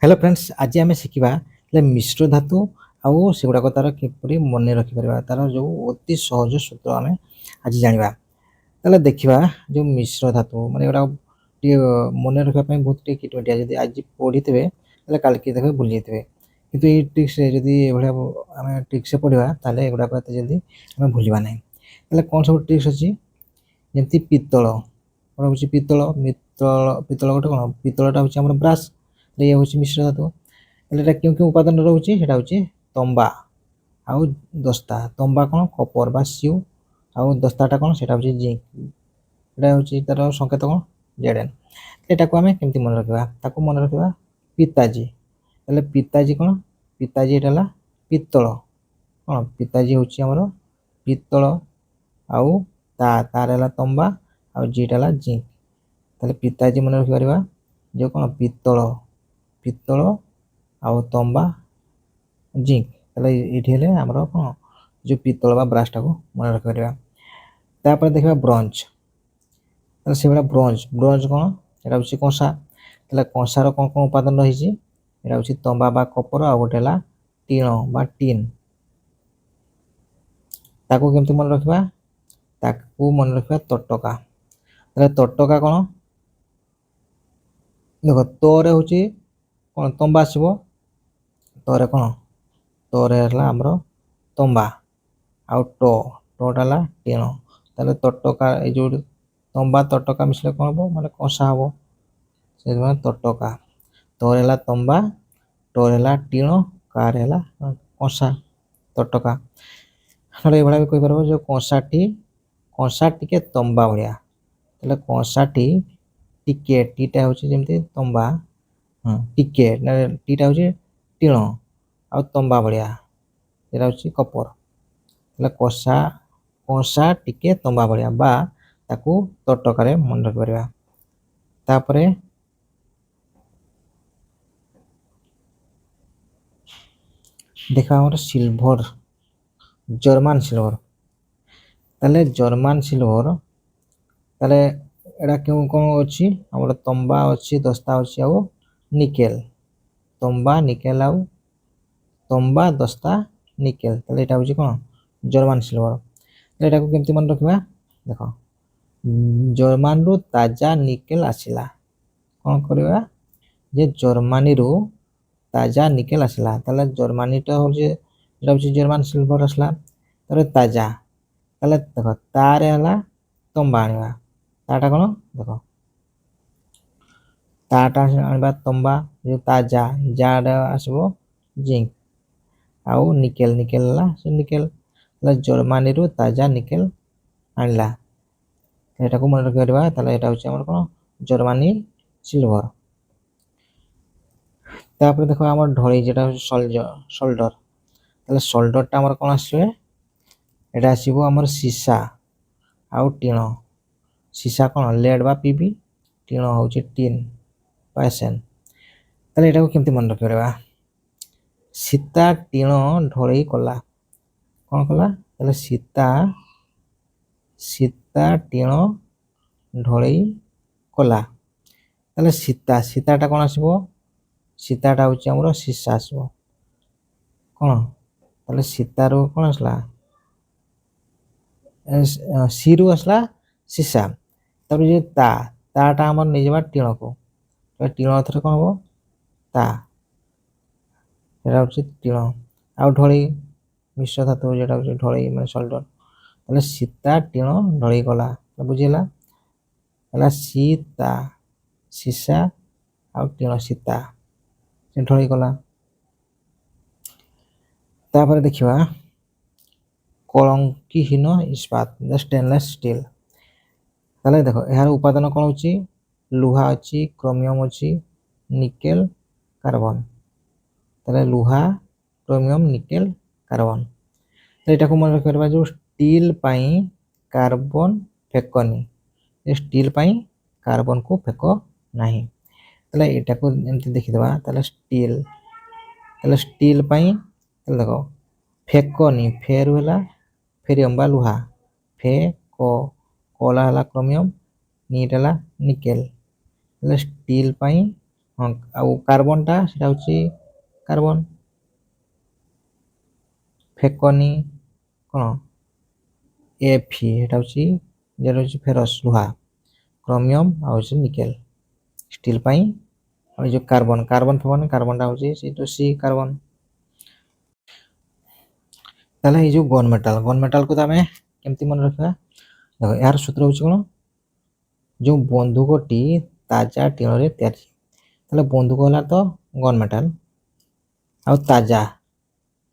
Hello friends आज आम शिखा मिश्र धातु आउ सेगुड़ाक तार किपरि मन रखिपर तार जो अति सहज सूत्र आम आज जाना ताले देखा जो मिश्र धातु माने एटा मन रखापी बहुत किटमिटिया जब आज पढ़ी थे कल की देखे भूली जाते किंतु ये ट्रिक्स जदि आम ट्रिक्स पढ़ा ताले एगुड़ाक एत जल्दी आम भूलवा ना कौन सब ट्रिक्स अच्छी जमी पितल कौन हूँ पितल पितल गोटे कौन पितलटा हूँ ब्रास ये हूँ मिश्र धातु क्यों क्यों उपादान रोचे हूँ तंबा आउ दस्ता तंबा कौन कपर बा सिउ आउ दस्ताटा कौन से हूँ जिंक यहाँ हूँ तार संकेत कौन जेडेन यहाँ आम केमती मन रखा मन रखा पिताजी पिताजी कौन पिताजी यहाँ पितल कौन पिताजी हूँ आमर पितल आउ तार तंबा आउ जीटा जिंक ताले पिताजी मन रखिपर जो कौन पितल पितल आउ तंबा जिंक ये आमर कौन जो पितल बा ब्रासटा को मन रखिपर देखा ब्रंज से भाई ब्रंज ब्रंज कौन यहाँ हूँ कंसा कंसार कौन कौन उपादान रही हूँ तंबा बा कपर आ गोटे टीण बा टीन ताको केमती मन रखा ताकू मन रखा तटका तटका कौन देख तोरे हूँ कौन तंबा आसब तोरे कौन तोरे आमर तंबा आउ टोटा टीण ताले तटका जो तंबा तटका मिसले कौन हम माने कंसा हम से तटका तोरे तंबा टोरे टीण कार कंसा तटका ये भी कहीपर जो कंसा टी तंबा भाया कंसा टीके टीटा हूँ जमी तंबा टीके टीटा हूँ टीण आ तंबा भाया यहाँ हूँ कपर कषा कंसा टीके तंबा भाया बा ताकू तटकार मन रखिपर तापरे देखा आमर सिल्भर जर्मान सिल्भर ताले जर्मान सिल्भर ताले एटा क्यों कौन अच्छी आम तंबा अच्छी दस्ता अच्छी आउ निकेल तंबा निकेल आउ तंबा दस्ता निकेल ताले एटा हूँ कौन जर्मान सिल्भर यहाँ केमती मन रखा देख जर्मान रु ताजा निकेल आसला कौन करवा जे जर्मानी रु ताजा निकेल आसला ताले जर्मानीटा हूँ जर्मान सिल्भर आसला तार ताजा ताले देख तार तंबा आने ताटा कौन देख ताटा आने तंबा जो ताजा जाडा आसब जिंक आउ निकेल निकेल से निकेल जर्मानी रु ताजा निकेल आनला यहाँ को मन रखिपर यहाँ हूँ कौन जर्मानी सिल्भर तापर देखो आम ढोई जेटा हूँ सोल्डर सोल्डरटा आमर कौन आसवे यहाँ आसब आमर सीसा आउ टीण सीसा कौन लेड बा पीबी टीण हूँ टीन बा एसएन यहाँ केमती मन रखिपर सीता टीण ढोई कला कौन कला सीता सीता टीण ढोई कला सीता सीताटा कौन आसब सीताटा हूँ आमर सीसा आसब कौन सीतार कौन आसला सीरु आसला सीसा तब जो ताटा आमर नहीं जावा टीण को टीण थे कौन हम ता यहाँ हूँ टीण आउ ढोई मिश्र धातु जो हूँ ढोई मैं सोल्डर सीता टीण ढोई गला बुझीला सीता सीसा आउ टीण सीता ढोई गला तापर देखा कलंकीहीन इस्पात स्टेनलेस स्टील ताले देख यार उपादान कौन हो लुहा अच्छी क्रोमियम अच्छी निकेल कार्बन ताले लुहा क्रोमियम निकेल कार्बन यहाँ को मन रखिपर जो स्टील पाई कार्बन फेकनी स्टील पाई कार्बन को फेक नहीं यहाँ को एमती देखीदे स्टील स्टील पाई देख फेकनी फेरु है फेरियम बा लुहा फे कला है क्रोमियम नीट है निकेल स्टील पाई ହଁ ଆଉ କାର୍ବନଟା ସେଟା ହେଉଛି କାର୍ବନ। ଫେକନି କ'ଣ Fe ଏଟା ହେଉଛି ଯେଟା ହେଉଛି ଫେରସ୍ ଲୁହା। କ୍ରୋମିୟମ୍ ଆଉ ହେଉଛି ନିକେଲ ଷ୍ଟିଲ୍ ପାଇଁ। ଆଉ ଏ ଯେଉଁ କାର୍ବନ କାର୍ବନଟା ହେଉଛି ସେଇଟା ସି କାର୍ବନ। ତାହେଲେ ଏଇ ଯେଉଁ ଗନ୍ ମେଟାଲକୁ ତ ଆମେ କେମିତି ମନେ ରଖିବା? ଦେଖ ଏହାର ସୂତ୍ର ହେଉଛି କ'ଣ? ଯେଉଁ ବନ୍ଧୁକଟି ତାଜା ଟିଣରେ ତିଆରି। ତାହେଲେ ବନ୍ଧୁକ ହେଲା ତ ଗନ୍ ମେଟାଲ। ଆଉ ତାଜା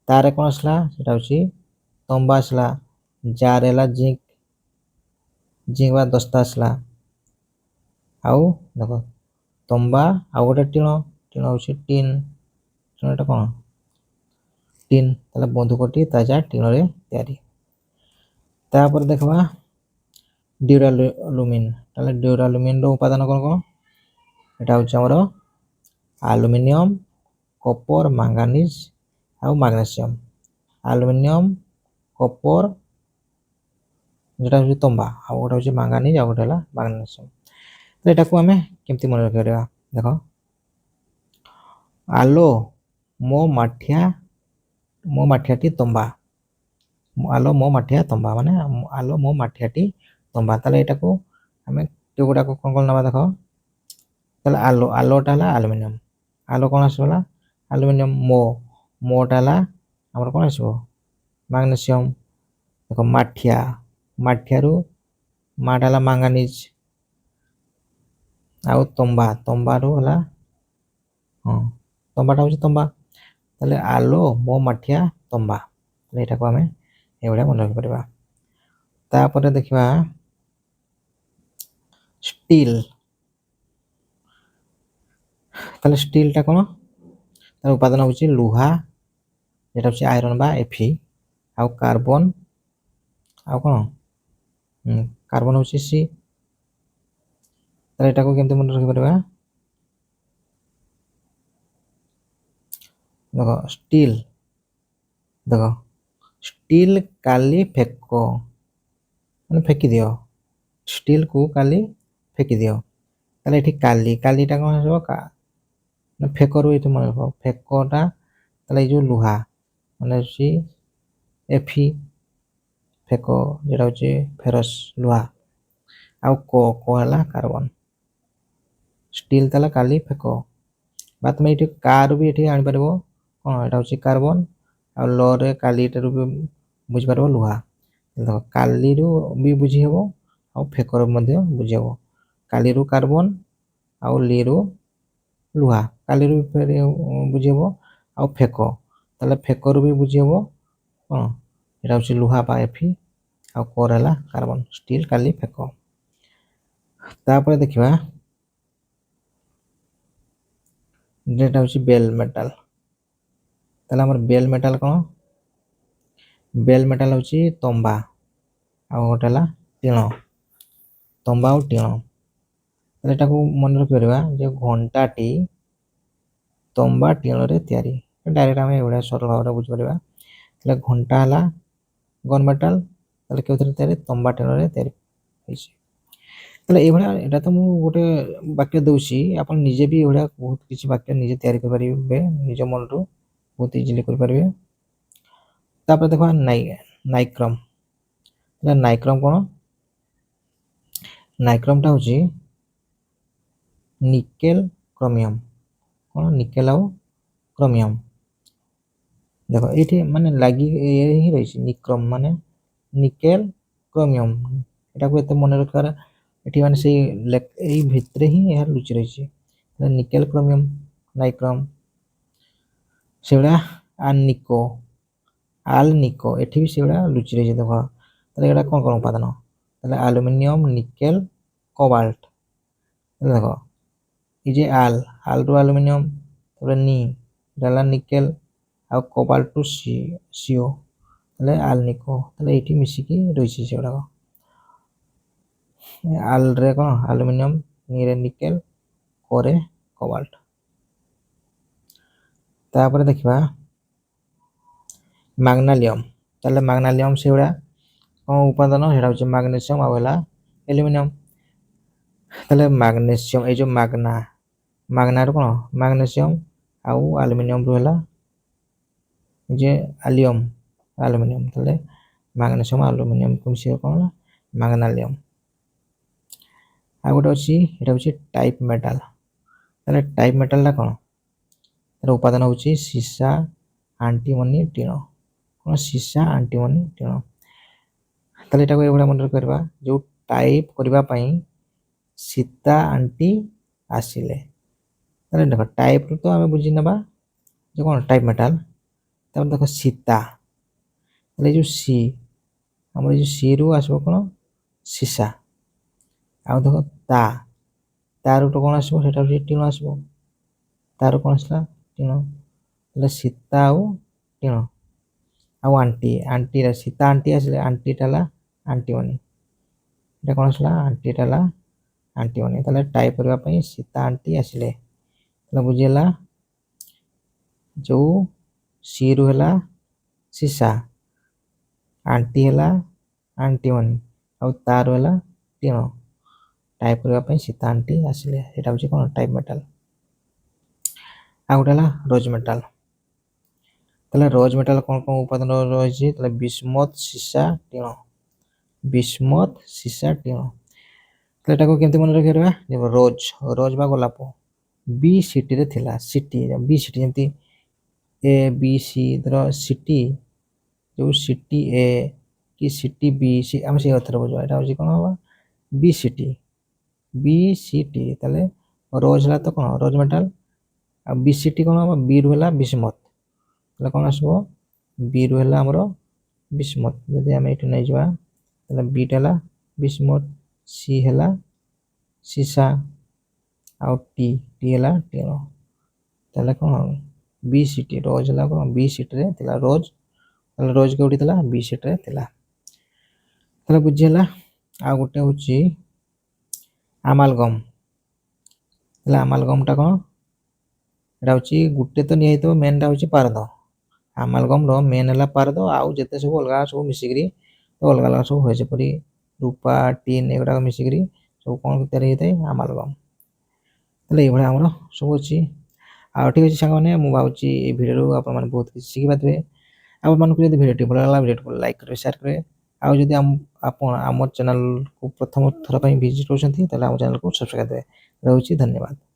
ତାରେ କ'ଣ ଆସିଲା? ସେଟା ହେଉଛି ତମ୍ବା ଆସିଲା। ଜାର ହେଲା ଜିଙ୍କ ବା ଦସ୍ତା ଆସିଲା। ଆଉ ଦେଖ ତମ୍ବା ଆଉ ଗୋଟେ ଟିଣ ହେଉଛି ଟିନ୍। ଟିଣଟା କ'ଣ? ଟିନ୍। ତାହେଲେ ବନ୍ଧୁକଟି ତାଜା ଟିଣରେ ତିଆରି। ତାପରେ ଦେଖିବା ଡ୍ୟୁରାଲୁମିନ୍। ତାହେଲେ ଡ୍ୟୁରାଲୁମିନ୍ର ଉପାଦାନ କ'ଣ କ'ଣ? এটা ହେଉଛି ଆମର ଆଲୁମିନିୟମ, କପର, ମାଙ୍ଗାନିଜ ଆଉ ମାଗ୍ନେସିୟମ। ଆଲୁମିନିୟମ, କପର যেটা ହେଉଛି ତମ୍ବା, ଆଉ ଗୋଟେ ହେଉଛି ମାଙ୍ଗାନିଜ, ଆଉ ଗୋଟେ ହେଲା ମାଗ୍ନେସିୟମ। ତ ଏଟାକୁ ଆମେ କେମିତି ମନେ ରଖିପାରିବା? ଦେଖ ଆଲୋ ମୋ ମାଠିଆଟି ତମ୍ବା। ଆଲୋ ମୋ ମାଠିଆ ତମ୍ବା ମାନେ ଆଲୋ ମୋ ମାଠିଆଟି ତମ୍ବା। ତାହେଲେ ଏଟାକୁ ଆମେ କେଉଁଗୁଡ଼ାକ କ'ଣ କ'ଣ ନେବା? ଦେଖ ତାହେଲେ ଆଲୋଟା ହେଲା ଆଲୁମିନିୟମ। ଆଲୋ କ'ଣ ଆସିଗଲା? ଆଲୁମିନିୟମ। ମୋଟା ହେଲା ଆମର କ'ଣ ଆସିବ? ମାଗ୍ନେସିୟମ। ଦେଖ ମାଠିଆରୁ ମାଟା ହେଲା ମାଙ୍ଗାନିଜ। ଆଉ ତମ୍ବାରୁ ହେଲା ତମ୍ବାଟା ହେଉଛି ତମ୍ବା। ତାହେଲେ ଆଲୋ ମୋ ମାଠିଆ ତମ୍ବା। ତାହେଲେ ଏଇଟାକୁ ଆମେ ଏଇଭଳିଆ ମନେ ରଖିପାରିବା। ତାପରେ ଦେଖିବା ଷ୍ଟିଲ୍। ତାହେଲେ ଷ୍ଟିଲ୍ଟା କ'ଣ? ତାର ଉପାଦାନ ହେଉଛି ଲୁହା, যেটা ହେଉଛି ଆଇରନ୍ ବା Fe, ଆଉ କାର୍ବନ, ଆଉ କ'ଣ କାର୍ବନ ହେଉଛି ସି। ତାହେଲେ ଏଟାକୁ କେମିତି ମନେ ରଖିପାରିବା? ଦେଖ ଷ୍ଟିଲ୍ କାଲି ଫେକ ମାନେ ଫେକିଦିଅ। ଷ୍ଟିଲ୍କୁ କାଲି ଫେକିଦିଅ। ତାହେଲେ ଏଠି କାଲିଟା କ'ଣ ଆସିବ? ଫେକରୁ ଏଠି ମନେ ରଖ। ଫେକଟା ତାହେଲେ ଏଇ ଯେଉଁ ଲୁହା ମାନେ ହେଉଛି Fe, ଫେକ যেটা ହେଉଛି ଫେରସ୍ ଲୁହା। ଆଉ କ ହେଲା କାର୍ବନ। ଷ୍ଟିଲ୍ ତାହେଲେ କାଲି ଫେକ। ବା ତୁମେ ଏଠି କାରୁ ବି ଏଠି ଆଣିପାରିବ। କ'ଣ ଏଇଟା ହେଉଛି କାର୍ବନ, ଆଉ ଲରେ କାଲିଟାରୁ ବି ବୁଝିପାରିବ ଲୁହା। ଦେଖ କାଲିରୁ ବି ବୁଝି ହେବ, ଆଉ ଫେକରୁ ମଧ୍ୟ ବୁଝି ହେବ। କାଲିରୁ କାର୍ବନ ଆଉ ଲିରୁ ଲୁହା। କାଲିରୁ ବୁଝି ହେବ ଆଉ ଫେକ। ତାହେଲେ ଫେକରୁ ବି ବୁଝି ହେବ କ'ଣ? ଏଇଟା ହେଉଛି ଲୁହା ବା Fe, ଆଉ କର ହେଲା କାର୍ବନ। ଷ୍ଟିଲ୍ କାଲି ଫେକ। ତାପରେ ଦେଖିବା যেটা ହେଉଛି ବେଲ୍ ମେଟାଲ। ତାହେଲେ ଆମର ବେଲ୍ ମେଟାଲ କ'ଣ? ବେଲ୍ ମେଟାଲ ହେଉଛି ତମ୍ବା, ଆଉ ଗୋଟେ ହେଲା ଟିଣ। ତମ୍ବା ଆଉ ଟିଣ। ତାହେଲେ ଏଟାକୁ ମନେ ରଖିପାରିବା ଯେ ଘଣ୍ଟାଟି ତମ୍ବା ଟିଣରେ ତିଆରି। ଡାଇରେକ୍ଟ ଆମେ ଏଭଳିଆ ସରଳ ଭାବରେ ବୁଝିପାରିବା। ତାହେଲେ ଘଣ୍ଟା ହେଲା ଗନ୍ ମେଟାଲ। ତାହେଲେ କେଉଁଥିରେ ତିଆରି? ତମ୍ବା ଟିଣରେ ତିଆରି ହେଇଛି। ତାହେଲେ ଏଇଭଳିଆ ଏଇଟା ତ ମୁଁ ଗୋଟେ ବାକ୍ୟ ଦେଉଛି, ଆପଣ ନିଜେ ବି ଏଇଭଳିଆ ବହୁତ କିଛି ବାକ୍ୟ ନିଜେ ତିଆରି କରିପାରିବେ ନିଜ ମନରୁ, ବହୁତ ଇଜିଲି କରିପାରିବେ। ତାପରେ ଦେଖିବା ନାଇକ୍ରମ୍। ତାହେଲେ ନାଇକ୍ରମ୍ କ'ଣ? ନାଇକ୍ରମ୍ଟା ହେଉଛି ନିକେଲ କ୍ରୋମିୟମ୍। କ'ଣ? ନିକେଲ ଆଉ କ୍ରୋମିୟମ୍। ଦେଖ ଏଇଠି ମାନେ ଲାଗି ହିଁ ରହିଛି ନିକ୍ରମ୍ ମାନେ ନିକେଲ କ୍ରୋମିୟମ୍। ଏଟାକୁ ଏତେ ମନେ ରଖିବାର ଏଠି ମାନେ ସେଇ ଏଇ ଭିତରେ ହିଁ ଏହା ଲୁଚି ରହିଛି। Nickel chromium nichrome. ସେଗୁଡ଼ା ଆଲନିକୋ ଏଠି ବି ସେଗୁଡ଼ା ଲୁଚି ରହିଛି। ଦେଖ ତାହେଲେ ଏଗୁଡ଼ା କ'ଣ କ'ଣ ଉପାଦାନ? ତାହେଲେ ଆଲୁମିନିୟମ, ନିକେଲ, କୋବାଲ୍ଟ। ଦେଖ এই যে ଆଲରୁ ଆଲୁମିନିୟମ, ତାପରେ ଏଇଟା ହେଲା ନିକେଲ, ଆଉ କୋବାଲ୍ଟରୁ ସିଓ, ତାହେଲେ ଆଲନିକୋ। ତାହେଲେ ଏଇଠି ମିଶିକି ରହିଛି ସେଗୁଡ଼ାକ। ଆଲରେ କ'ଣ? ଆଲୁମିନିୟମ, ନିରେ ନିକେଲ, କୋରେ କୋବାଲ୍ଟ। ତାପରେ ଦେଖିବା ମାଗ୍ନାଲିୟମ। ତାହେଲେ ମାଗ୍ନାଲିୟମ ସେଗୁଡ଼ା କ'ଣ ଉପାଦାନ? ସେଇଟା ହେଉଛି ମାଗ୍ନେସିୟମ ଆଉ ହେଲା ଆଲୁମିନିୟମ। ତାହେଲେ ମାଗ୍ନେସିୟମ ଏଇ ଯେଉଁ ମାଗ୍ନାରୁ କ'ଣ ମାଗ୍ନେସିୟମ୍ ଆଉ ଆଲୁମିନିୟମରୁ ହେଲା ଯେ ଆଲୁମିନିୟମ ତାହେଲେ ମାଗ୍ନେସିୟମ୍ ଆଲୁମିନିୟମକୁ ମିଶିବ କ'ଣ ହେଲା ମାଗ୍ନାଲିୟମ୍। ଆଉ ଗୋଟେ ଅଛି ଏଇଟା ହେଉଛି ଟାଇପ୍ ମେଟାଲ। ତାହେଲେ ଟାଇପ୍ ମେଟାଲଟା କ'ଣ ତାର ଉପାଦାନ ହେଉଛି ସୀସା ଆଣ୍ଟିମନି ଟିଣ। କ'ଣ ସୀସା ଆଣ୍ଟିମନି ଟିଣ। ତାହେଲେ ଏଟାକୁ ଏଇଭଳିଆ ମନେ ରଖିପାରିବା ଯେଉଁ ଟାଇପ୍ କରିବା ପାଇଁ ସୀତା ଆଣ୍ଟି ଆସିଲେ। ତାହେଲେ ଦେଖ ଟାଇପ୍ରୁ ତ ଆମେ ବୁଝି ନେବା ଯେ କ'ଣ ଟାଇପ୍ ମେଟାଲ। ତାପରେ ଦେଖ ସୀତା ତାହେଲେ ଯେଉଁ ସି ଆମର ଏ ଯେଉଁ ସିରୁ ଆସିବ କ'ଣ ସୀସା। ଆଉ ଦେଖ ତାରୁ ତ କ'ଣ ଆସିବ ସେଇଟା ହେଉଛି ଟିଣ ଆସିବ। ତାରୁ କ'ଣ ଆସିଲା ଟିଣ। ତାହେଲେ ସୀତା ଆଉ ଟିଣ ଆଉ ଆଣ୍ଟିରେ ସୀତା ଆଣ୍ଟି ଆସିଲେ ଆଣ୍ଟିଟା ହେଲା ଆଣ୍ଟିମନି। ଏଇଟା କ'ଣ ଆସିଲା ଆଣ୍ଟିଟା ହେଲା ଆଣ୍ଟିମନି। ତାହେଲେ ଟାଇପ୍ କରିବା ପାଇଁ ସୀତା ଆଣ୍ଟି ଆସିଲେ। ତାହେଲେ ବୁଝିହେଲା ଯେଉଁ ସିରୁ ହେଲା ସୀସା ଆଣ୍ଟି ହେଲା ଆଣ୍ଟିମନି ଆଉ ତାରୁ ହେଲା ଟିଣ। ଟାଇପ୍ କରିବା ପାଇଁ ସୀତା ଆଣ୍ଟି ଆସିଲେ। ଏଇଟା ହେଉଛି କ'ଣ ଟାଇପ୍ ମେଟାଲ। ଆଉ ଗୋଟେ ହେଲା ରୋଜ୍ ମେଟାଲ। ତାହେଲେ ରୋଜ୍ ମେଟାଲ କ'ଣ କ'ଣ ଉପାଦାନ ରହିଛି ତାହେଲେ ବିସ୍ମଥ ସୀସା ଟିଣ। ବିସ୍ମଥ ସୀସା ଟିଣ। ତାହେଲେ ଏଟାକୁ କେମିତି ମନେ ରଖିପାରିବା ରୋଜ୍ ବା ଗୋଲାପ ବି ସିଟିରେ ଥିଲା। ସିଟି ବି ସିଟି ଯେମିତି ଏ ବି ସି ଧର ସିଟି ଯେଉଁ ସିଟି ଏ କି ସିଟି ବି ଆମେ ସେଇ ଅର୍ଥରେ ବୁଝିବା। ଏଇଟା ହେଉଛି କ'ଣ ହବ ବି ସିଟି ତାହେଲେ ରୋଜ୍ ହେଲା ତ କ'ଣ ରୋଜ୍ ମେଟାଲ ଆଉ ବି ସିଟି କ'ଣ ହବ ବିରୁ ହେଲା ବିସ୍ମଥ। ତାହେଲେ କ'ଣ ଆସିବ ବିରୁ ହେଲା ଆମର ବିସ୍ମଥ। ଯଦି ଆମେ ଏଇଠୁ ନେଇଯିବା ତାହେଲେ ବିଟା ହେଲା ବିସ୍ମଥ ସି ହେଲା ସୀସା ଆଉ ଟି ହେଲା ଟିଣ। ତାହେଲେ କ'ଣ ବି ସିଟି ରୋଜ୍ ହେଲା କ'ଣ ବି ସିଟିରେ ଥିଲା ରୋଜ୍। ତାହେଲେ ରୋଜ୍ କେଉଁଠି ଥିଲା ବି ସିଟିରେ ଥିଲା। ତାହେଲେ ବୁଝିହେଲା। ଆଉ ଗୋଟେ ହେଉଛି ଆମାଲଗମ୍। ତାହେଲେ ଆମାଲଗମ୍ଟା କ'ଣ ଏଇଟା ହେଉଛି ଗୋଟେ ତ ନିଆହେଇଥିବ ମେନ୍ଟା ହେଉଛି ପାରଦ। ଆମାଲଗମ୍ର ମେନ୍ ହେଲା ପାରଦ ଆଉ ଯେତେ ସବୁ ଅଲଗା ସବୁ ମିଶିକିରି ଅଲଗା ଅଲଗା ସବୁ ହୁଏ ଯେପରି ରୂପା ଟିନ୍ ଏଗୁଡ଼ାକ ମିଶିକିରି ସବୁ କ'ଣ ତିଆରି ହେଇଥାଏ ଆମାଲଗମ୍। ତାହେଲେ ଏଇଭଳିଆ ଆମର ସବୁ ଅଛି। ଆଉ ଠିକ୍ ଅଛି ସାଙ୍ଗମାନେ ମୁଁ ଭାବୁଛି এই ଭିଡ଼ିଓରୁ ଆପଣମାନେ ବହୁତ କିଛି ଶିଖିପାରିବେ। ଆପଣମାନଙ୍କୁ ଯଦି ଭିଡ଼ିଓଟି ଭଲ ଲାଗିଲା ଭିଡ଼ିଓଟିକୁ ଲାଇକ୍ କରିବେ ସେୟାର କରିବେ। ଆଉ ଯଦି ଆପଣ ଆମ ଚ୍ୟାନେଲକୁ ପ୍ରଥମ ଥର ପାଇଁ ଭିଜିଟ୍ କରୁଛନ୍ତି ତାହେଲେ ଆମ ଚ୍ୟାନେଲକୁ ସବସ୍କ୍ରାଇବ୍ କରିଦେବେ। ରହୁଛି ଧନ୍ୟବାଦ।